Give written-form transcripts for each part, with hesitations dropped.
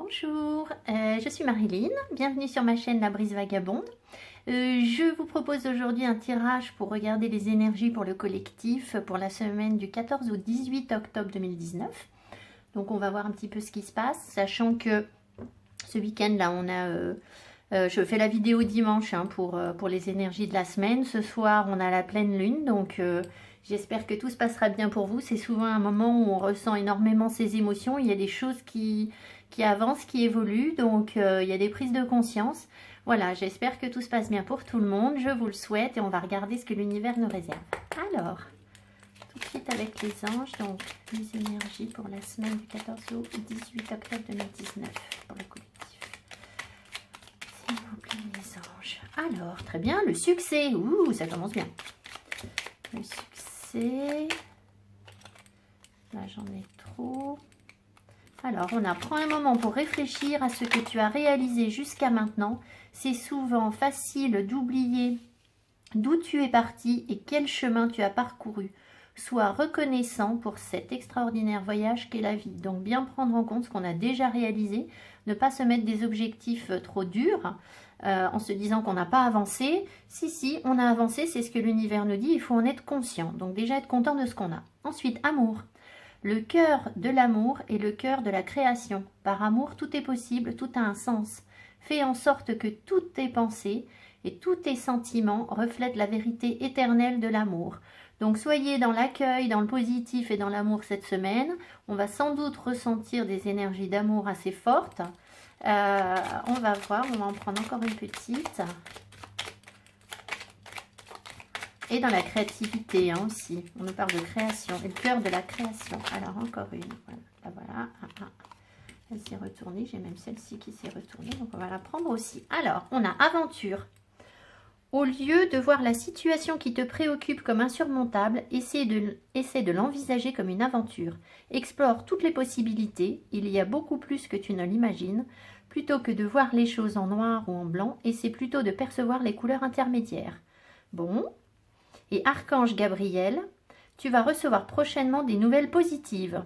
Bonjour, je suis Marilyn, bienvenue sur ma chaîne La Brise Vagabonde. Je vous propose aujourd'hui un tirage pour regarder les énergies pour le collectif pour la semaine du 14 au 18 octobre 2019. Donc on va voir un petit peu ce qui se passe, sachant que ce week-end là on a... je fais la vidéo dimanche pour les énergies de la semaine. Ce soir on a la pleine lune, donc... j'espère que tout se passera bien pour vous. C'est souvent un moment où on ressent énormément ses émotions. Il y a des choses qui avancent, qui évoluent. Donc, il y a des prises de conscience. Voilà, j'espère que tout se passe bien pour tout le monde. Je vous le souhaite et on va regarder ce que l'univers nous réserve. Alors, tout de suite avec les anges. Donc, les énergies pour la semaine du 14 au 18 octobre 2019 pour le collectif. S'il vous plaît, les anges. Alors, très bien, le succès. Ouh, ça commence bien. Le succès, là j'en ai trop. Alors prends un moment pour réfléchir à ce que tu as réalisé jusqu'à maintenant. C'est souvent facile d'oublier d'où tu es parti et quel chemin tu as parcouru. Sois reconnaissant pour cet extraordinaire voyage qu'est la vie. Donc bien prendre en compte ce qu'on a déjà réalisé, ne pas se mettre des objectifs trop durs. En se disant qu'on n'a pas avancé. Si, on a avancé, c'est ce que l'univers nous dit, il faut en être conscient. Donc déjà être content de ce qu'on a. Ensuite, amour. Le cœur de l'amour est le cœur de la création. Par amour, tout est possible, tout a un sens. Fais en sorte que toutes tes pensées et tous tes sentiments reflètent la vérité éternelle de l'amour. Donc soyez dans l'accueil, dans le positif et dans l'amour cette semaine. On va sans doute ressentir des énergies d'amour assez fortes. On va voir, on va en prendre encore une petite. Et dans la créativité aussi, on nous parle de création, et le cœur de la création. Alors encore une, voilà. Elle s'est retournée, j'ai même celle-ci qui s'est retournée, donc on va la prendre aussi. Alors, on a aventure. Au lieu de voir la situation qui te préoccupe comme insurmontable, essaie de l'envisager comme une aventure. Explore toutes les possibilités, il y a beaucoup plus que tu ne l'imagines. Plutôt que de voir les choses en noir ou en blanc, essaie plutôt de percevoir les couleurs intermédiaires. Bon. Et Archange Gabriel, tu vas recevoir prochainement des nouvelles positives.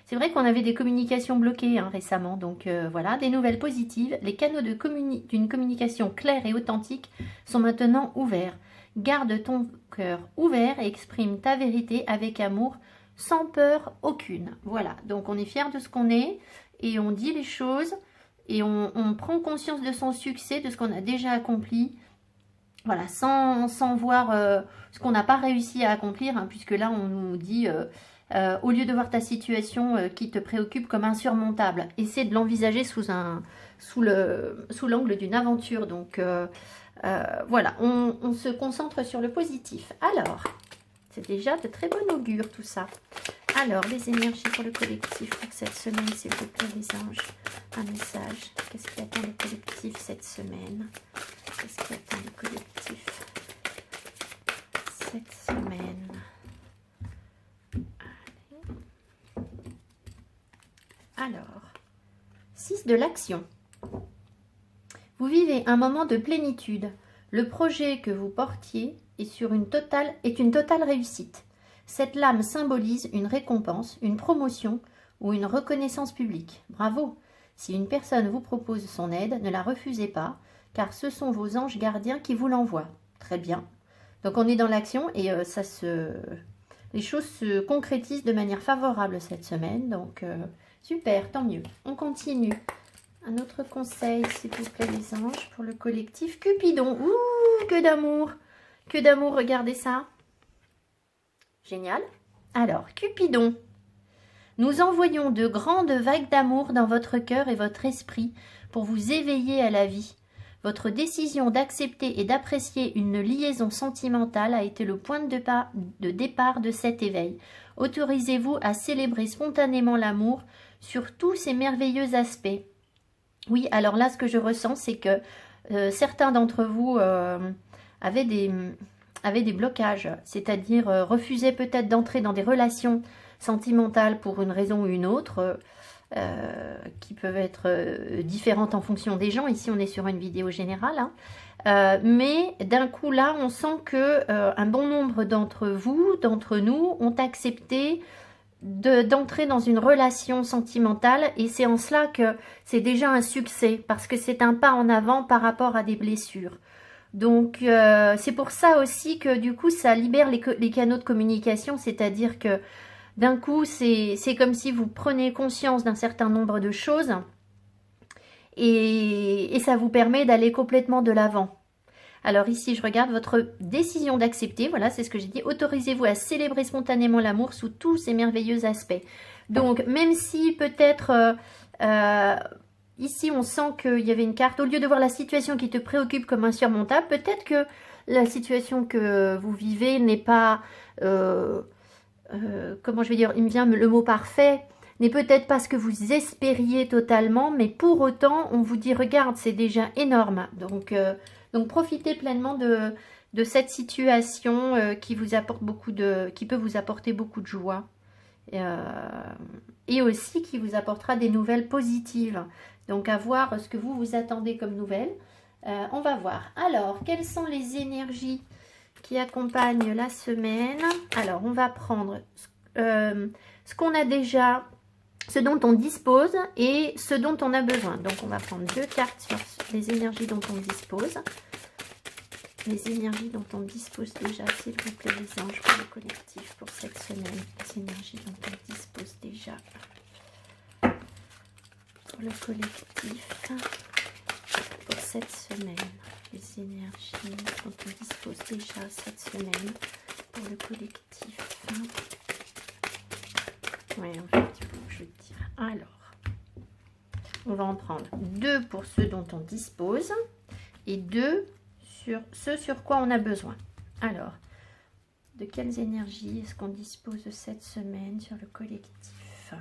C'est vrai qu'on avait des communications bloquées récemment, donc voilà, des nouvelles positives. Les canaux d'une communication claire et authentique sont maintenant ouverts. Garde ton cœur ouvert et exprime ta vérité avec amour, sans peur aucune. Voilà, donc on est fiers de ce qu'on est et on dit les choses et on prend conscience de son succès, de ce qu'on a déjà accompli. Voilà, sans voir ce qu'on n'a pas réussi à accomplir, puisque là on nous dit... au lieu de voir ta situation qui te préoccupe comme insurmontable, essaie de l'envisager sous l'angle d'une aventure. Donc voilà, on se concentre sur le positif. Alors, c'est déjà de très bon augure tout ça. Alors, les énergies pour le collectif pour cette semaine, s'il vous plaît, les anges. Un message. Qu'est-ce qui attend le collectif cette semaine? Qu'est-ce qui attend le collectif cette semaine? Alors, 6 de l'action. Vous vivez un moment de plénitude. Le projet que vous portiez est une totale réussite. Cette lame symbolise une récompense, une promotion ou une reconnaissance publique. Bravo! Si une personne vous propose son aide, ne la refusez pas, car ce sont vos anges gardiens qui vous l'envoient. Très bien. Donc on est dans l'action et les choses se concrétisent de manière favorable cette semaine. Donc... super, tant mieux. On continue. Un autre conseil, s'il vous plaît, les anges, pour le collectif. Cupidon. Ouh, que d'amour. Que d'amour, regardez ça. Génial. Alors, Cupidon. Nous envoyons de grandes vagues d'amour dans votre cœur et votre esprit pour vous éveiller à la vie. Votre décision d'accepter et d'apprécier une liaison sentimentale a été le point de départ de cet éveil. Autorisez-vous à célébrer spontanément l'amour sur tous ces merveilleux aspects. Oui, alors là, ce que je ressens, c'est que certains d'entre vous avaient des blocages, c'est-à-dire refusaient peut-être d'entrer dans des relations sentimentales pour une raison ou une autre, qui peuvent être différentes en fonction des gens. Ici, on est sur une vidéo générale, mais d'un coup, là, on sent que un bon nombre d'entre vous, d'entre nous, ont accepté d'entrer dans une relation sentimentale, et c'est en cela que c'est déjà un succès, parce que c'est un pas en avant par rapport à des blessures. Donc c'est pour ça aussi que du coup ça libère les canaux de communication, c'est-à-dire que d'un coup c'est comme si vous prenez conscience d'un certain nombre de choses, et ça vous permet d'aller complètement de l'avant. Alors ici, je regarde votre décision d'accepter. Voilà, c'est ce que j'ai dit. Autorisez-vous à célébrer spontanément l'amour sous tous ses merveilleux aspects. Donc, même si peut-être ici, on sent qu'il y avait une carte. Au lieu de voir la situation qui te préoccupe comme insurmontable, peut-être que la situation que vous vivez n'est pas... comment je vais dire, il me vient le mot parfait, n'est peut-être pas ce que vous espériez totalement, mais pour autant, on vous dit, regarde, c'est déjà énorme. Donc profitez pleinement de cette situation qui vous apporte qui peut vous apporter beaucoup de joie. Et aussi qui vous apportera des nouvelles positives. Donc à voir ce que vous attendez comme nouvelles. On va voir. Alors, quelles sont les énergies qui accompagnent la semaine? Alors, on va prendre ce qu'on a déjà, ce dont on dispose et ce dont on a besoin. Donc, on va prendre 2 cartes sur les énergies dont on dispose. Les énergies dont on dispose déjà, s'il vous plaît, les anges, pour le collectif, pour cette semaine. Les énergies dont on dispose déjà pour le collectif, pour cette semaine. Les énergies dont on dispose déjà cette semaine pour le collectif. Oui, en fait, il faut que je tire. Alors, on va en prendre 2 pour ceux dont on dispose et 2 sur ce sur quoi on a besoin. Alors, de quelles énergies est-ce qu'on dispose cette semaine sur le collectif?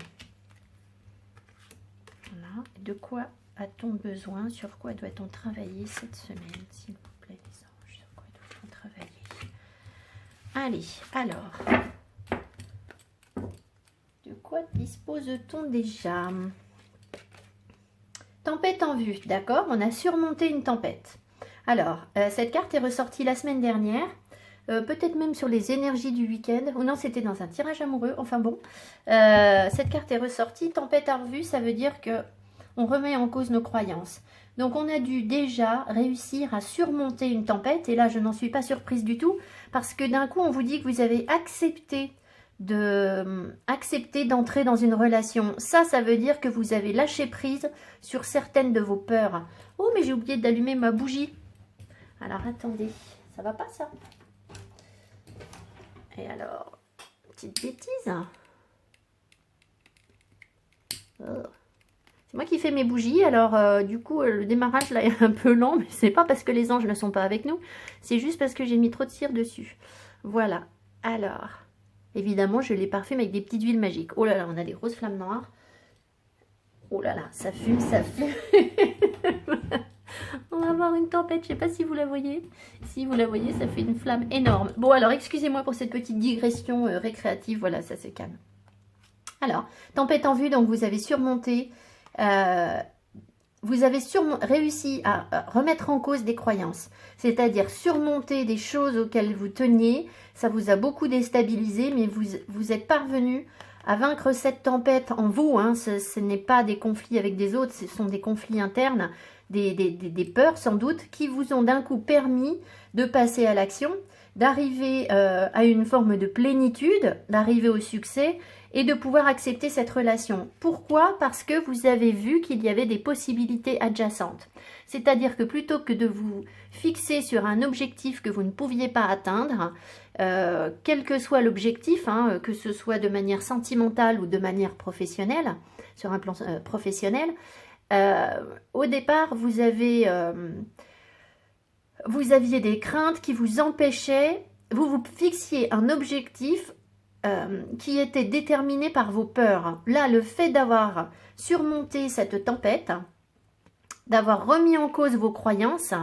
Voilà. De quoi a-t-on besoin? Sur quoi doit-on travailler cette semaine, s'il vous plaît, les anges? Sur quoi doit-on travailler? Allez, alors, de quoi dispose-t-on déjà? Tempête en vue, d'accord? On a surmonté une tempête. Alors, cette carte est ressortie la semaine dernière, peut-être même sur les énergies du week-end, ou non, c'était dans un tirage amoureux, enfin bon. Cette carte est ressortie, tempête en vue, ça veut dire que on remet en cause nos croyances. Donc, on a dû déjà réussir à surmonter une tempête, et là, je n'en suis pas surprise du tout, parce que d'un coup, on vous dit que vous avez accepté d'entrer dans une relation. Ça veut dire que vous avez lâché prise sur certaines de vos peurs. Oh, mais j'ai oublié d'allumer ma bougie. Alors, attendez, ça va pas ça? Et alors, petite bêtise. Oh. C'est moi qui fais mes bougies, alors du coup, le démarrage là est un peu lent, mais c'est pas parce que les anges ne sont pas avec nous, c'est juste parce que j'ai mis trop de cire dessus. Voilà, alors, évidemment, je l'ai parfumé avec des petites huiles magiques. Oh là là, on a des grosses flammes noires. Oh là là, ça fume, ça fume. On va avoir une tempête, je ne sais pas si vous la voyez. Si vous la voyez, ça fait une flamme énorme. Bon, alors, excusez-moi pour cette petite digression récréative. Voilà, ça se calme. Alors, tempête en vue, donc vous avez surmonté... vous avez réussi à remettre en cause des croyances. C'est-à-dire surmonter des choses auxquelles vous teniez. Ça vous a beaucoup déstabilisé, mais vous êtes parvenu à vaincre cette tempête en vous. Hein. Ce n'est pas des conflits avec des autres, ce sont des conflits internes. Des peurs sans doute qui vous ont d'un coup permis de passer à l'action, d'arriver à une forme de plénitude, d'arriver au succès et de pouvoir accepter cette relation. Pourquoi? Parce que vous avez vu qu'il y avait des possibilités adjacentes. C'est-à-dire que plutôt que de vous fixer sur un objectif que vous ne pouviez pas atteindre, quel que soit l'objectif, hein, que ce soit de manière sentimentale ou de manière professionnelle, sur un plan professionnel, au départ, vous aviez des craintes qui vous empêchaient, vous vous fixiez un objectif qui était déterminé par vos peurs. Là, le fait d'avoir surmonté cette tempête, d'avoir remis en cause vos croyances,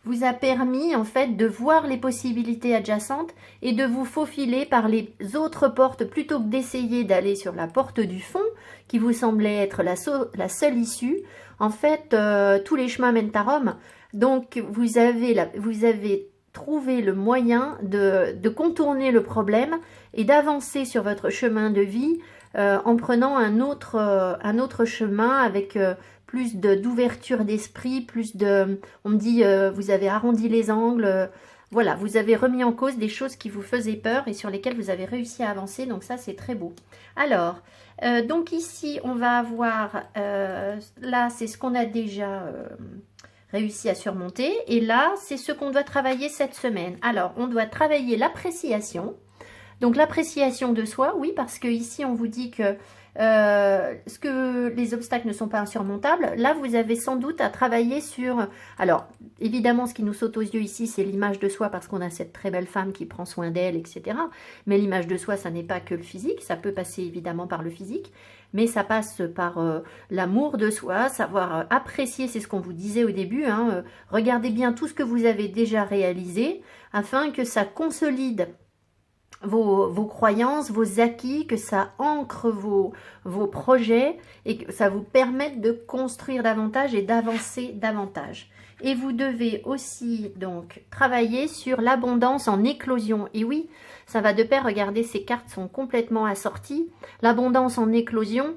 vous a permis en fait de voir les possibilités adjacentes et de vous faufiler par les autres portes plutôt que d'essayer d'aller sur la porte du fond qui vous semblait être la seule issue. En fait, tous les chemins mènent à Rome. Donc, vous avez trouver le moyen de contourner le problème et d'avancer sur votre chemin de vie en prenant un autre chemin avec plus d'ouverture d'esprit, plus de... On me dit, vous avez arrondi les angles, voilà, vous avez remis en cause des choses qui vous faisaient peur et sur lesquelles vous avez réussi à avancer, donc ça c'est très beau. Alors, donc ici on va avoir, là c'est ce qu'on a déjà réussi à surmonter, et là c'est ce qu'on doit travailler cette semaine. Alors, on doit travailler l'appréciation. Donc l'appréciation de soi, oui, parce que ici on vous dit que les obstacles ne sont pas insurmontables. Là, vous avez sans doute à travailler sur... Alors, évidemment, ce qui nous saute aux yeux ici, c'est l'image de soi, parce qu'on a cette très belle femme qui prend soin d'elle, etc. Mais l'image de soi, ça n'est pas que le physique. Ça peut passer évidemment par le physique, mais ça passe par l'amour de soi, savoir apprécier, c'est ce qu'on vous disait au début. Hein, regardez bien tout ce que vous avez déjà réalisé, afin que ça consolide vos croyances, vos acquis, que ça ancre vos projets et que ça vous permette de construire davantage et d'avancer davantage. Et vous devez aussi donc travailler sur l'abondance en éclosion. Et oui, ça va de pair, regardez, ces cartes sont complètement assorties. L'abondance en éclosion,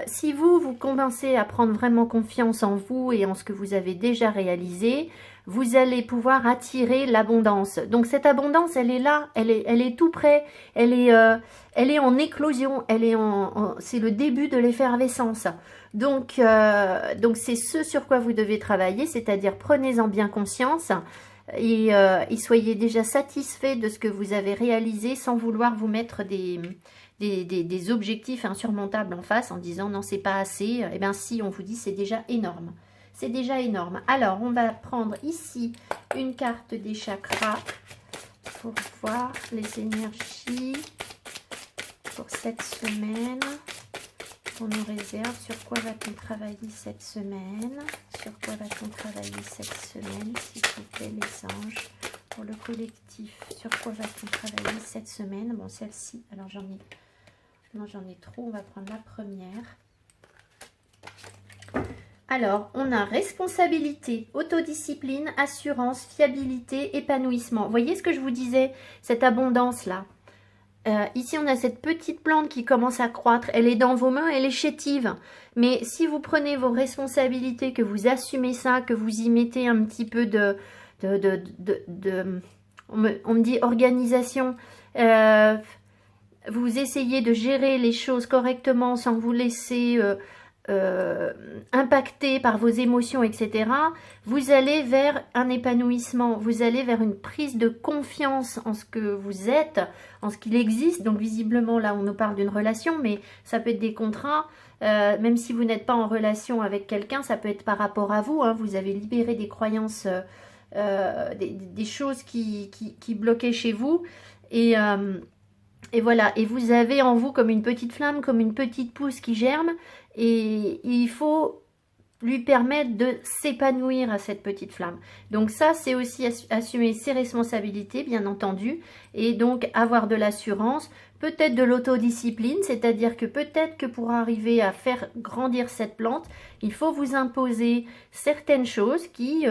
si vous commencez à prendre vraiment confiance en vous et en ce que vous avez déjà réalisé, vous allez pouvoir attirer l'abondance. Donc cette abondance, elle est là, elle est tout près, elle est en éclosion, c'est le début de l'effervescence. Donc c'est ce sur quoi vous devez travailler, c'est-à-dire prenez-en bien conscience et soyez déjà satisfait de ce que vous avez réalisé sans vouloir vous mettre des objectifs insurmontables en face en disant non, c'est pas assez. Eh bien si, on vous dit c'est déjà énorme. C'est déjà énorme. Alors, on va prendre ici une carte des chakras pour voir les énergies pour cette semaine. On nous réserve sur quoi va-t-on travailler cette semaine? Sur quoi va-t-on travailler cette semaine, s'il vous plaît, les anges? Pour le collectif, sur quoi va-t-on travailler cette semaine? Bon, celle-ci, alors j'en ai trop. On va prendre la première. Alors, on a responsabilité, autodiscipline, assurance, fiabilité, épanouissement. Vous voyez ce que je vous disais, cette abondance-là. Ici, on a cette petite plante qui commence à croître. Elle est dans vos mains, elle est chétive. Mais si vous prenez vos responsabilités, que vous assumez ça, que vous y mettez un petit peu on me dit organisation, vous essayez de gérer les choses correctement sans vous laisser... impacté par vos émotions, etc., vous allez vers un épanouissement, vous allez vers une prise de confiance en ce que vous êtes, en ce qu'il existe. Donc visiblement là on nous parle d'une relation, mais ça peut être des contrats, même si vous n'êtes pas en relation avec quelqu'un, ça peut être par rapport à vous, hein. Vous avez libéré des croyances, des choses qui bloquaient chez vous, et voilà, et vous avez en vous comme une petite flamme, comme une petite pousse qui germe, et il faut lui permettre de s'épanouir à cette petite flamme. Donc ça, c'est aussi assumer ses responsabilités, bien entendu, et donc avoir de l'assurance, peut-être de l'autodiscipline, c'est-à-dire que peut-être que pour arriver à faire grandir cette plante, il faut vous imposer certaines choses qui,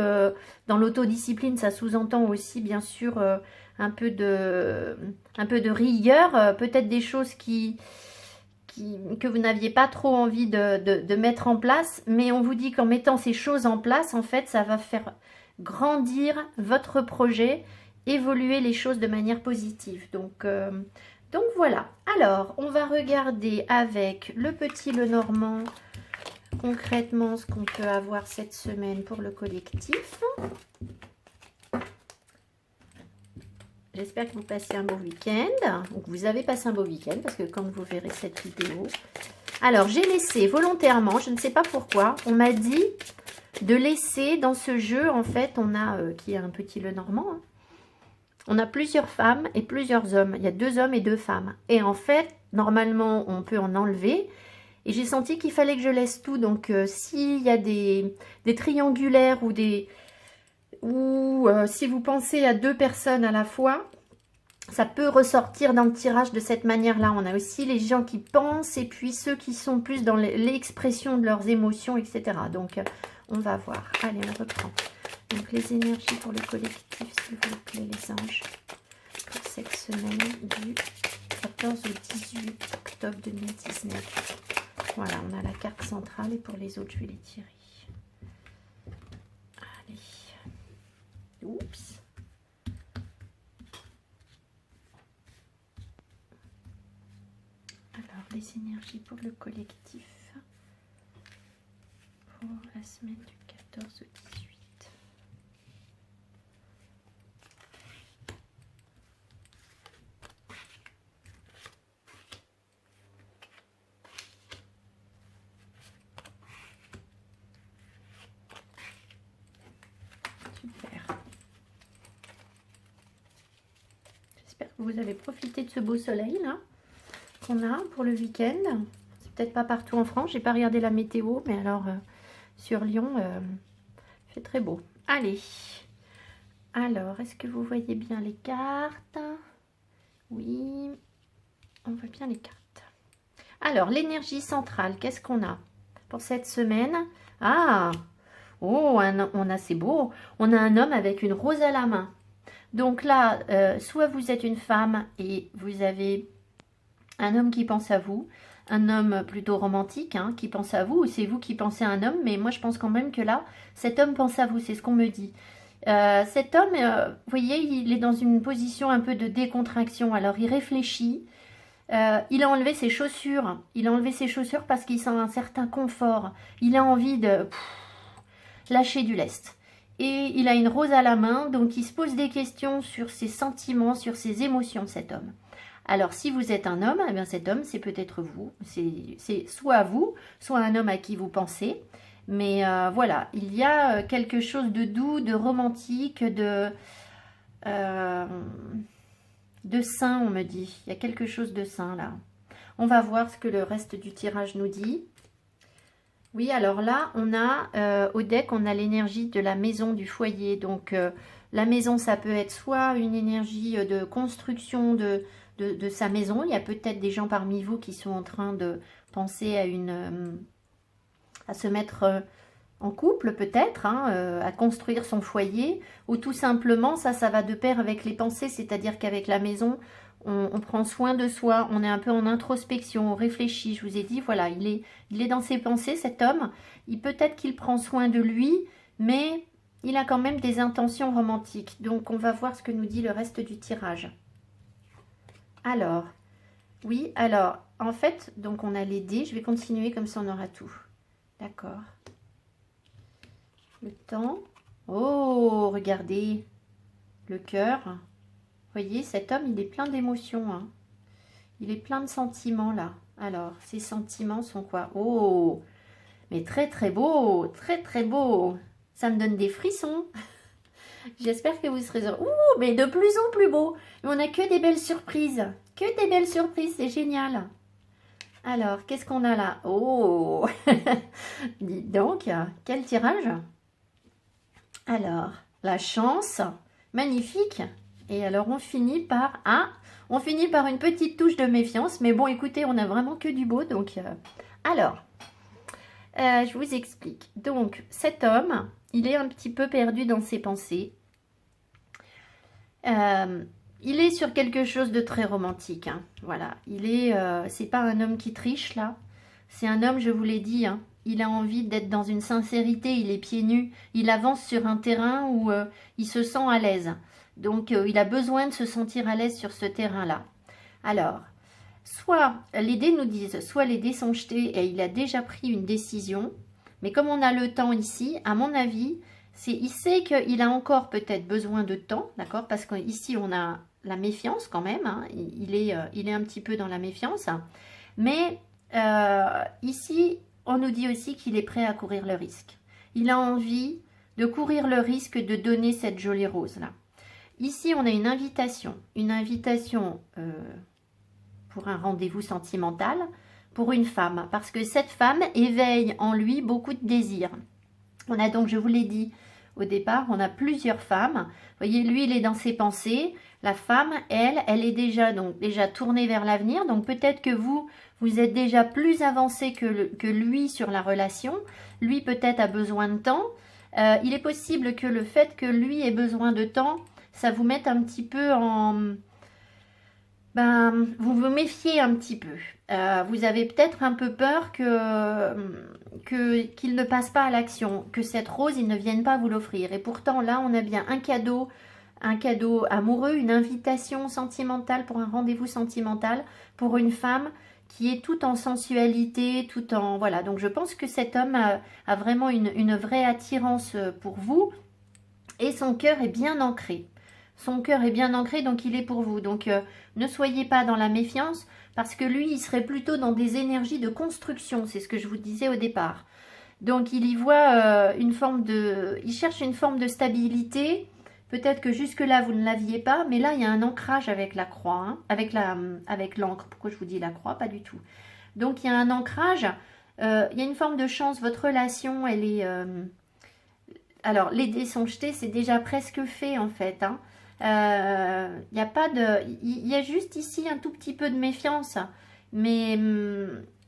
dans l'autodiscipline, ça sous-entend aussi, bien sûr, un peu de rigueur, peut-être des choses que vous n'aviez pas trop envie de mettre en place, mais on vous dit qu'en mettant ces choses en place, en fait, ça va faire grandir votre projet, évoluer les choses de manière positive. Donc voilà. Alors, on va regarder avec le petit Lenormand, concrètement, ce qu'on peut avoir cette semaine pour le collectif. J'espère que vous passez un beau week-end. Donc, vous avez passé un beau week-end parce que quand vous verrez cette vidéo... Alors, j'ai laissé volontairement, je ne sais pas pourquoi, on m'a dit de laisser dans ce jeu, en fait, on a, qui est un petit Lenormand, hein, on a plusieurs femmes et plusieurs hommes. Il y a 2 hommes et 2 femmes. Et en fait, normalement, on peut en enlever. Et j'ai senti qu'il fallait que je laisse tout. Donc, s'il y a des triangulaires ou si vous pensez à 2 personnes à la fois, ça peut ressortir dans le tirage de cette manière-là. On a aussi les gens qui pensent et puis ceux qui sont plus dans l'expression de leurs émotions, etc. Donc, on va voir. Allez, on reprend. Donc les énergies pour le collectif, s'il vous plaît, les anges, pour cette semaine du 14 au 18 octobre 2019. Voilà, on a la carte centrale et pour les autres, je vais les tirer. Allez. Oups. Alors, les énergies pour le collectif pour la semaine du 14 au 18. J'espère que vous avez profité de ce beau soleil là qu'on a pour le week-end. C'est peut-être pas partout en France, j'ai pas regardé la météo, mais alors sur Lyon, il fait très beau. Allez, alors est-ce que vous voyez bien les cartes? Oui, on voit bien les cartes. Alors l'énergie centrale, qu'est-ce qu'on a pour cette semaine? Ah, oh, on a, c'est beau, on a un homme avec une rose à la main. Donc là, soit vous êtes une femme et vous avez un homme qui pense à vous, un homme plutôt romantique hein, qui pense à vous, ou c'est vous qui pensez à un homme, mais moi je pense quand même que là, cet homme pense à vous, c'est ce qu'on me dit. Cet homme, vous voyez, il est dans une position un peu de décontraction, alors il réfléchit, il a enlevé ses chaussures, parce qu'il sent un certain confort, il a envie de lâcher du lest. Et il a une rose à la main, donc il se pose des questions sur ses sentiments, sur ses émotions, cet homme. Alors, si vous êtes un homme, eh bien cet homme, c'est peut-être vous. C'est soit vous, soit un homme à qui vous pensez. Mais voilà, il y a quelque chose de doux, de romantique, de sain, on me dit. Il y a quelque chose de sain, là. On va voir ce que le reste du tirage nous dit. Oui, alors là, on a au deck, on a l'énergie de la maison, du foyer. Donc, la maison, ça peut être soit une énergie de construction de sa maison. Il y a peut-être des gens parmi vous qui sont en train de penser à se mettre en couple, peut-être, hein, à construire son foyer. Ou tout simplement, ça va de pair avec les pensées. C'est-à-dire qu'avec la maison, on prend soin de soi, on est un peu en introspection, on réfléchit. Je vous ai dit, voilà, il est dans ses pensées, cet homme. Peut-être qu'il prend soin de lui, mais il a quand même des intentions romantiques. Donc, on va voir ce que nous dit le reste du tirage. Alors, oui, alors, en fait, donc on a les dés. Je vais continuer, comme ça on aura tout. D'accord. Le temps. Oh, regardez. Le cœur. Vous voyez, cet homme, il est plein d'émotions. Hein. Il est plein de sentiments, là. Alors, ces sentiments sont quoi? Oh, mais très, très beau. Très, très beau. Ça me donne des frissons. J'espère que vous serez heureux. Ouh, mais de plus en plus beau. Mais on n'a que des belles surprises. Que des belles surprises, c'est génial. Alors, qu'est-ce qu'on a là? Oh, dites donc, quel tirage. Alors, la chance, magnifique. Et alors, on finit par une petite touche de méfiance. Mais bon, écoutez, on a vraiment que du beau. Donc, alors, je vous explique. Donc, cet homme, il est un petit peu perdu dans ses pensées. Il est sur quelque chose de très romantique. Hein. Voilà, c'est pas un homme qui triche là. C'est un homme, je vous l'ai dit, hein, il a envie d'être dans une sincérité. Il est pieds nus. Il avance sur un terrain où il se sent à l'aise. Donc, il a besoin de se sentir à l'aise sur ce terrain-là. Alors, soit les dés nous disent, soit les dés sont jetés et il a déjà pris une décision. Mais comme on a le temps ici, à mon avis, il sait qu'il a encore peut-être besoin de temps, d'accord? Parce qu'ici, on a la méfiance quand même. Hein, il est un petit peu dans la méfiance. Mais ici, on nous dit aussi qu'il est prêt à courir le risque. Il a envie de courir le risque de donner cette jolie rose-là. Ici, on a une invitation pour un rendez-vous sentimental pour une femme. Parce que cette femme éveille en lui beaucoup de désirs. On a donc, je vous l'ai dit au départ, on a plusieurs femmes. Vous voyez, lui, il est dans ses pensées. La femme, elle est déjà tournée vers l'avenir. Donc, peut-être que vous êtes déjà plus avancé que lui sur la relation. Lui, peut-être, a besoin de temps. Il est possible que le fait que lui ait besoin de temps, ça vous mette un petit peu en... Ben, vous vous méfiez un petit peu. Vous avez peut-être un peu peur qu'il ne passe pas à l'action, que cette rose, il ne vienne pas vous l'offrir. Et pourtant, là, on a bien un cadeau amoureux, une invitation sentimentale pour un rendez-vous sentimental pour une femme qui est tout en sensualité, tout en... Voilà, donc je pense que cet homme a vraiment une vraie attirance pour vous et son cœur est bien ancré. Son cœur est bien ancré, donc il est pour vous. Donc ne soyez pas dans la méfiance, parce que lui, il serait plutôt dans des énergies de construction. C'est ce que je vous disais au départ. Donc il y voit une forme de... Il cherche une forme de stabilité. Peut-être que jusque-là, vous ne l'aviez pas, mais là, il y a un ancrage avec la croix, hein, avec l'encre. Pourquoi je vous dis la croix? Pas du tout. Donc il y a un ancrage. Il y a une forme de chance. Votre relation, elle est... Alors, les dés sont jetés, c'est déjà presque fait, en fait, hein. Il y a pas de, il y a juste ici un tout petit peu de méfiance, mais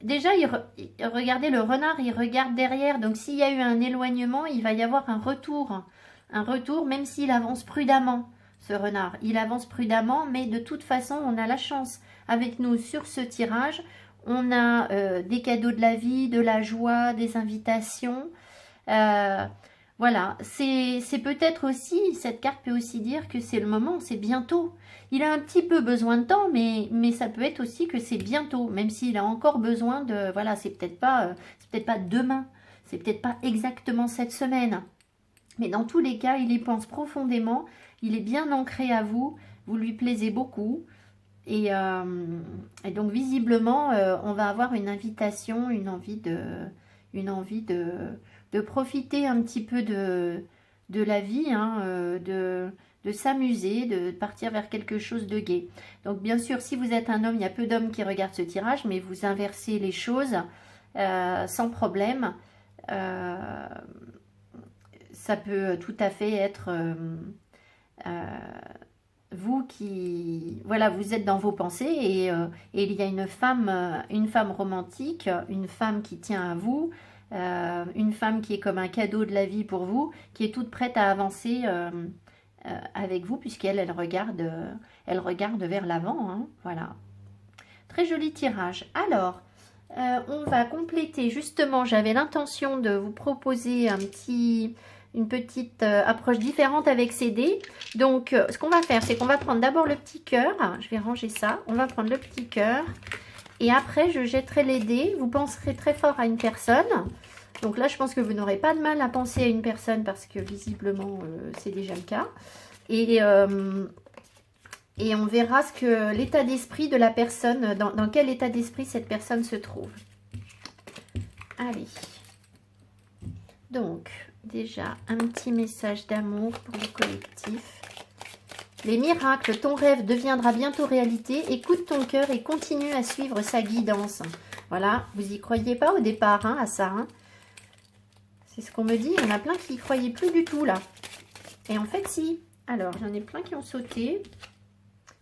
déjà regardez le renard, il regarde derrière, donc s'il y a eu un éloignement, il va y avoir un retour, même s'il avance prudemment, ce renard, il avance prudemment, mais de toute façon on a la chance avec nous sur ce tirage, on a des cadeaux de la vie, de la joie, des invitations. Voilà, c'est peut-être aussi, cette carte peut aussi dire que c'est le moment, c'est bientôt. Il a un petit peu besoin de temps, mais ça peut être aussi que c'est bientôt, même s'il a encore besoin de... Voilà, c'est peut-être pas demain, c'est peut-être pas exactement cette semaine. Mais dans tous les cas, il y pense profondément, il est bien ancré à vous, vous lui plaisez beaucoup. Et donc visiblement, on va avoir une invitation, une envie de profiter un petit peu de la vie, hein, de s'amuser, de partir vers quelque chose de gai. Donc bien sûr, si vous êtes un homme, il y a peu d'hommes qui regardent ce tirage, mais vous inversez les choses sans problème. Ça peut tout à fait être vous qui... Voilà, vous êtes dans vos pensées et il y a une femme romantique, une femme qui tient à vous, une femme qui est comme un cadeau de la vie pour vous, qui est toute prête à avancer avec vous, puisqu'elle regarde vers l'avant, hein, voilà. Très joli tirage. Alors, on va compléter, justement, j'avais l'intention de vous proposer une petite approche différente avec ces dés. Donc, ce qu'on va faire, c'est qu'on va prendre d'abord le petit cœur. Je vais ranger ça. On va prendre le petit cœur. Et après, je jetterai les dés. Vous penserez très fort à une personne. Donc là, je pense que vous n'aurez pas de mal à penser à une personne parce que visiblement, c'est déjà le cas. Et on verra l'état d'esprit de la personne, dans quel état d'esprit cette personne se trouve. Allez. Donc, déjà, un petit message d'amour pour le collectif. Les miracles, ton rêve deviendra bientôt réalité. Écoute ton cœur et continue à suivre sa guidance. Voilà, vous n'y croyez pas au départ, hein, à ça. Hein. C'est ce qu'on me dit. Il y en a plein qui n'y croyaient plus du tout, là. Et en fait, si. Alors, il y en a plein qui ont sauté.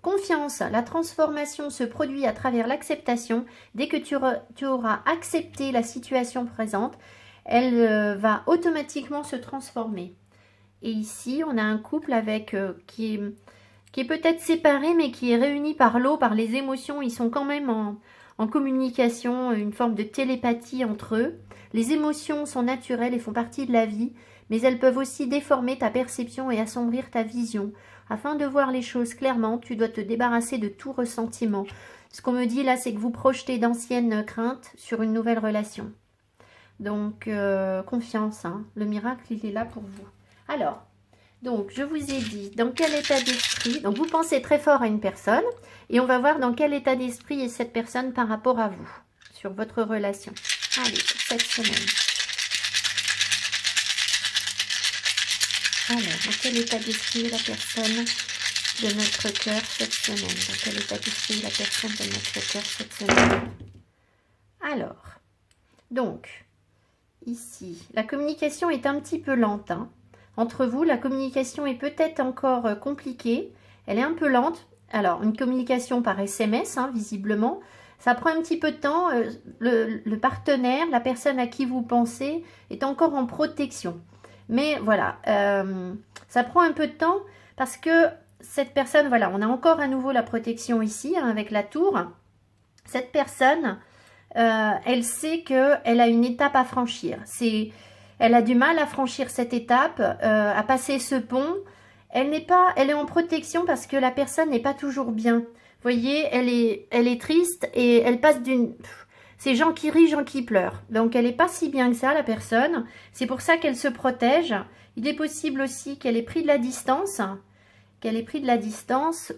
Confiance, la transformation se produit à travers l'acceptation. Dès que tu auras accepté la situation présente, elle va automatiquement se transformer. Et ici, on a un couple avec qui est peut-être séparé, mais qui est réuni par l'eau, par les émotions. Ils sont quand même en communication, une forme de télépathie entre eux. Les émotions sont naturelles et font partie de la vie, mais elles peuvent aussi déformer ta perception et assombrir ta vision. Afin de voir les choses clairement, tu dois te débarrasser de tout ressentiment. Ce qu'on me dit là, c'est que vous projetez d'anciennes craintes sur une nouvelle relation. Donc, confiance, hein. Le miracle, il est là pour vous. Alors, donc, je vous ai dit dans quel état d'esprit... Donc, vous pensez très fort à une personne et on va voir dans quel état d'esprit est cette personne par rapport à vous, sur votre relation. Allez, cette semaine. Alors, dans quel état d'esprit est la personne de notre cœur cette semaine? Dans quel état d'esprit est la personne de notre cœur cette semaine? Alors, donc, ici, la communication est un petit peu lente, hein. Entre vous, la communication est peut-être encore compliquée. Elle est un peu lente. Alors, une communication par SMS, hein, visiblement. Ça prend un petit peu de temps. Le partenaire, la personne à qui vous pensez, est encore en protection. Mais voilà, ça prend un peu de temps parce que cette personne, voilà, on a encore à nouveau la protection ici hein, avec la tour. Cette personne, elle sait qu'elle a une étape à franchir. Elle a du mal à franchir cette étape, à passer ce pont. Elle est en protection parce que la personne n'est pas toujours bien. Vous voyez, elle est triste et elle passe d'une... C'est gens qui rient, gens qui pleurent. Donc, elle n'est pas si bien que ça, la personne. C'est pour ça qu'elle se protège. Il est possible aussi qu'elle ait pris de la distance.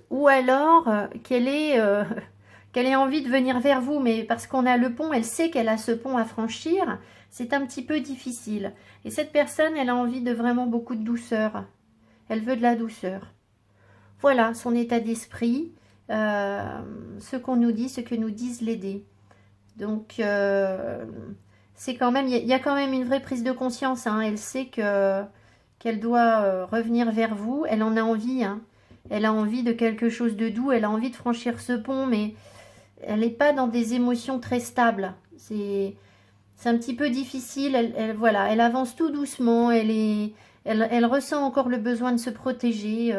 Ou alors qu'elle ait envie de venir vers vous. Mais parce qu'on a le pont, elle sait qu'elle a ce pont à franchir. C'est un petit peu difficile. Et cette personne, elle a envie de vraiment beaucoup de douceur. Elle veut de la douceur. Voilà son état d'esprit. Ce qu'on nous dit, ce que nous disent les dés. Donc, c'est quand même, il y a quand même une vraie prise de conscience. Hein. Elle sait qu'elle doit revenir vers vous. Elle en a envie. Hein. Elle a envie de quelque chose de doux. Elle a envie de franchir ce pont, mais elle n'est pas dans des émotions très stables. C'est un petit peu difficile. Voilà, elle avance tout doucement. Elle ressent encore le besoin de se protéger.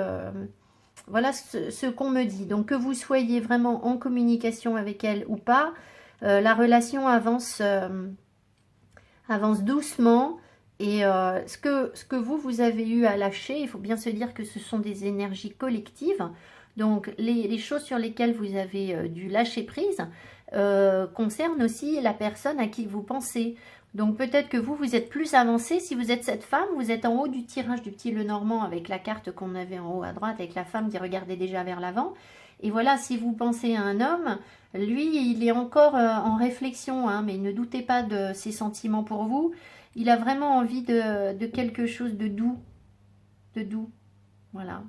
Voilà ce qu'on me dit. Donc, que vous soyez vraiment en communication avec elle ou pas, la relation avance doucement et ce que vous avez eu à lâcher, il faut bien se dire que ce sont des énergies collectives. Donc, les choses sur lesquelles vous avez dû lâcher prise concernent aussi la personne à qui vous pensez. Donc, peut-être que vous êtes plus avancé. Si vous êtes cette femme, vous êtes en haut du tirage du petit Lenormand avec la carte qu'on avait en haut à droite, avec la femme qui regardait déjà vers l'avant. Et voilà, si vous pensez à un homme, lui, il est encore en réflexion, hein, mais ne doutez pas de ses sentiments pour vous. Il a vraiment envie de quelque chose de doux. Voilà.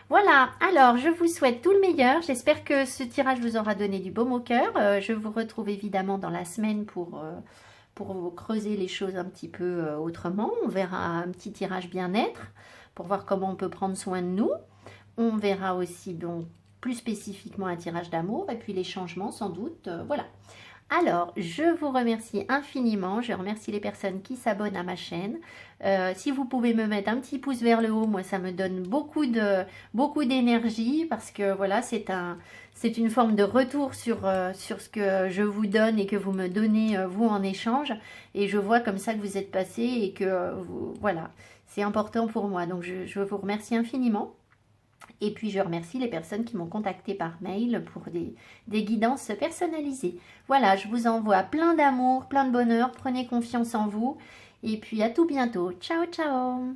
Voilà, alors je vous souhaite tout le meilleur. J'espère que ce tirage vous aura donné du baume au cœur. Je vous retrouve évidemment dans la semaine pour creuser les choses un petit peu autrement. On verra un petit tirage bien-être pour voir comment on peut prendre soin de nous. On verra aussi donc plus spécifiquement un tirage d'amour et puis les changements sans doute. Voilà. Alors, je vous remercie infiniment. Je remercie les personnes qui s'abonnent à ma chaîne. Si vous pouvez me mettre un petit pouce vers le haut, moi ça me donne beaucoup d'énergie parce que voilà, c'est une forme de retour sur ce que je vous donne et que vous me donnez vous en échange. Et je vois comme ça que vous êtes passé et que voilà, c'est important pour moi. Donc je vous remercie infiniment. Et puis, je remercie les personnes qui m'ont contacté par mail pour des guidances personnalisées. Voilà, je vous envoie plein d'amour, plein de bonheur. Prenez confiance en vous. Et puis, à tout bientôt. Ciao, ciao!